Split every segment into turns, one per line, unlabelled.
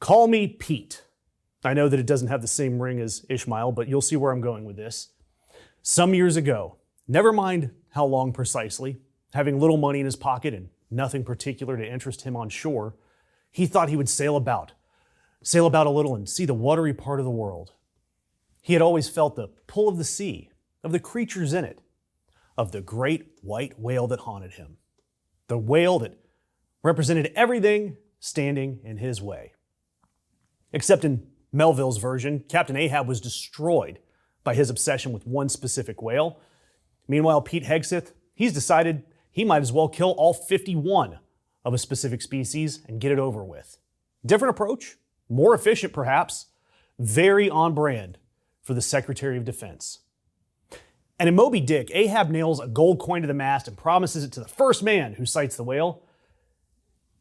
Call me Pete. I know that it doesn't have the same ring as Ishmael, but you'll see where I'm going with this. Some years ago, never mind how long precisely, having little money in his pocket and nothing particular to interest him on shore, he thought he would sail about a little and see the watery part of the world. He had always felt the pull of the sea, of the creatures in it, of the great white whale that haunted him, the whale that represented everything standing in his way. Except in Melville's version, Captain Ahab was destroyed by his obsession with one specific whale. Meanwhile, Pete Hegseth, he's decided he might as well kill all 51 of a specific species and get it over with. Different approach, more efficient perhaps, very on brand for the Secretary of Defense. And in Moby Dick, Ahab nails a gold coin to the mast and promises it to the first man who sights the whale.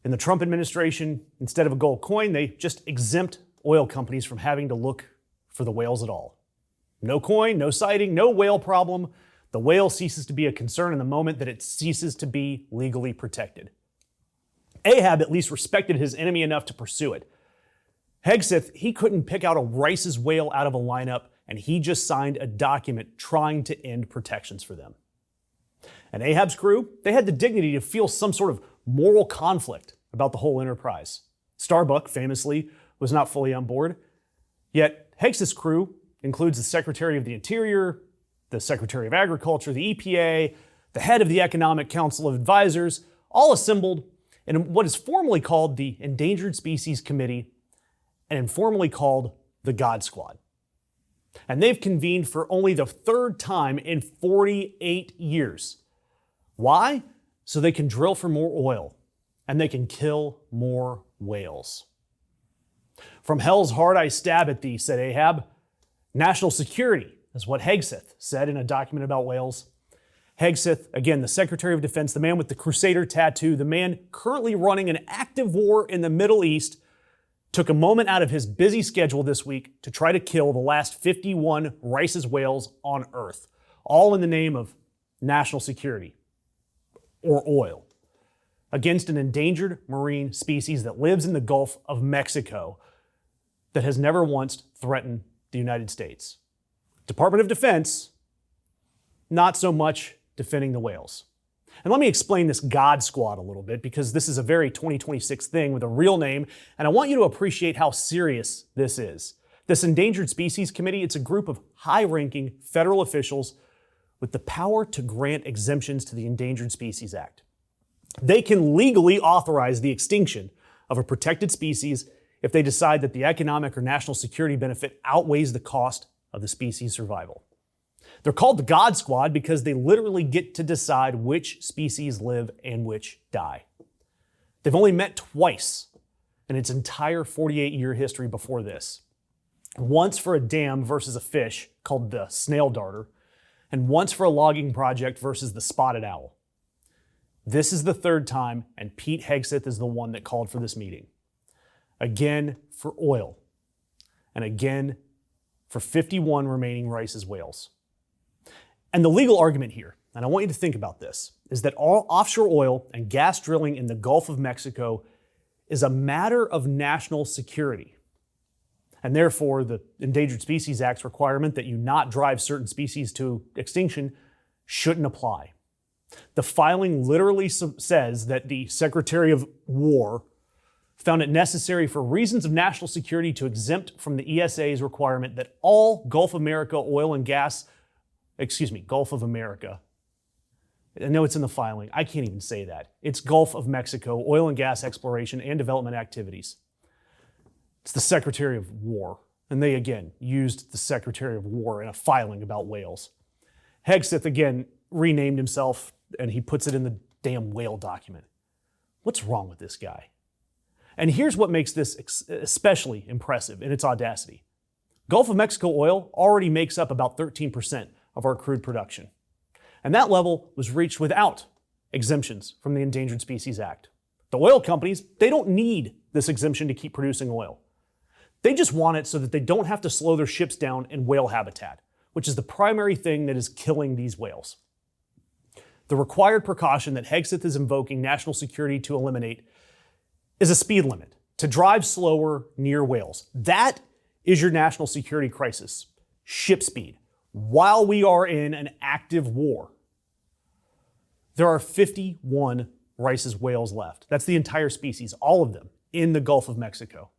In the Trump administration, instead of a gold coin, they just exempt oil companies from having to look for the whales at all. No coin, no sighting, no whale problem. The whale ceases to be a concern in the moment that it ceases to be legally protected. Ahab at least respected his enemy enough to pursue it. Hegseth, he couldn't pick out a Rice's whale out of a lineup, and he just signed a document trying to end protections for them. And Ahab's crew, they had the dignity to feel some sort of moral conflict about the whole enterprise. Starbuck, famously, was not fully on board. Yet Hegseth's crew includes the Secretary of the Interior, the Secretary of Agriculture, the EPA, the head of the Economic Council of Advisors, all assembled in what is formally called the Endangered Species Committee and informally called the God Squad. And they've convened for only the third time in 48 years. Why? So they can drill for more oil and they can kill more whales. From hell's heart I stab at thee, said Ahab. National security is what Hegseth said in a document about whales. Hegseth, again, the Secretary of Defense, the man with the Crusader tattoo, the man currently running an active war in the Middle East, took a moment out of his busy schedule this week to try to kill the last 51 Rice's whales on Earth, all in the name of national security or oil, against an endangered marine species that lives in the Gulf of Mexico that has never once threatened the United States. Department of Defense, not so much defending the whales. And let me explain this God Squad a little bit, because this is a very 2026 thing with a real name, and I want you to appreciate how serious this is. This Endangered Species Committee, it's a group of high-ranking federal officials with the power to grant exemptions to the Endangered Species Act. They can legally authorize the extinction of a protected species if they decide that the economic or national security benefit outweighs the cost of the species' survival. They're called the God Squad because they literally get to decide which species live and which die. They've only met twice in its entire 48-year history before this. Once for a dam versus a fish called the snail darter, and once for a logging project versus the spotted owl. This is the third time, and Pete Hegseth is the one that called for this meeting. Again for oil, and again for 51 remaining Rice's whales. And the legal argument here, and I want you to think about this, is that all offshore oil and gas drilling in the Gulf of Mexico is a matter of national security. And therefore, the Endangered Species Act's requirement that you not drive certain species to extinction shouldn't apply. The filing literally says that the Secretary of War found it necessary for reasons of national security to exempt from the ESA's requirement that all Gulf of America, I know it's in the filing, I can't even say that. It's Gulf of Mexico, oil and gas exploration and development activities. It's the Secretary of War, and they again used the Secretary of War in a filing about whales. Hegseth again renamed himself, and he puts it in the damn whale document. What's wrong with this guy? And here's what makes this especially impressive in its audacity. Gulf of Mexico oil already makes up about 13% of our crude production. And that level was reached without exemptions from the Endangered Species Act. The oil companies, they don't need this exemption to keep producing oil. They just want it so that they don't have to slow their ships down in whale habitat, which is the primary thing that is killing these whales. The required precaution that Hegseth is invoking national security to eliminate is a speed limit to drive slower near whales. That is your national security crisis. Ship speed. While we are in an active war, there are 51 Rice's whales left. That's the entire species, all of them, in the Gulf of Mexico.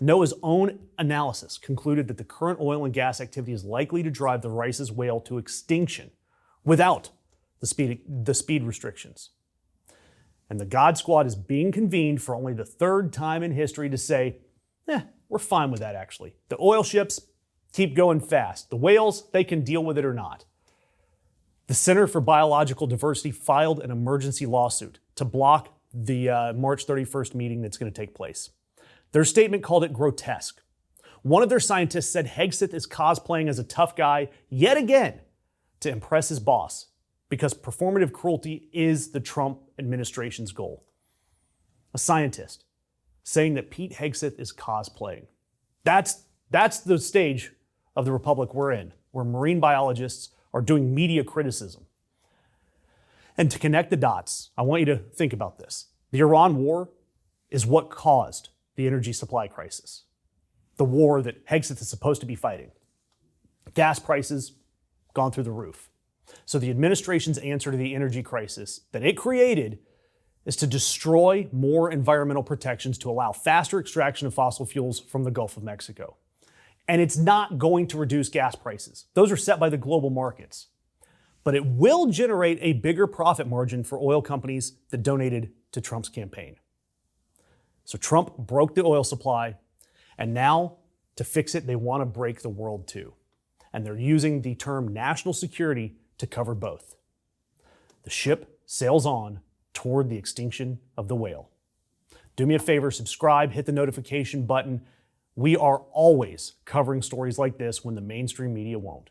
NOAA's own analysis concluded that the current oil and gas activity is likely to drive the Rice's whale to extinction without the speed restrictions. And the God Squad is being convened for only the third time in history to say, we're fine with that actually. The oil ships keep going fast. The whales, they can deal with it or not. The Center for Biological Diversity filed an emergency lawsuit to block the March 31st meeting that's going to take place. Their statement called it grotesque. One of their scientists said Hegseth is cosplaying as a tough guy yet again to impress his boss because performative cruelty is the Trump administration's goal. A scientist saying that Pete Hegseth is cosplaying. That's the stage of the republic we're in, where marine biologists are doing media criticism. And to connect the dots, I want you to think about this. The Iran war is what caused the energy supply crisis, the war that Hegseth is supposed to be fighting. Gas prices gone through the roof. So the administration's answer to the energy crisis that it created is to destroy more environmental protections to allow faster extraction of fossil fuels from the Gulf of Mexico. And it's not going to reduce gas prices. Those are set by the global markets. But it will generate a bigger profit margin for oil companies that donated to Trump's campaign. So Trump broke the oil supply, and now to fix it, they want to break the world too. And they're using the term national security to cover both. The ship sails on toward the extinction of the whale. Do me a favor, subscribe, hit the notification button. We are always covering stories like this when the mainstream media won't.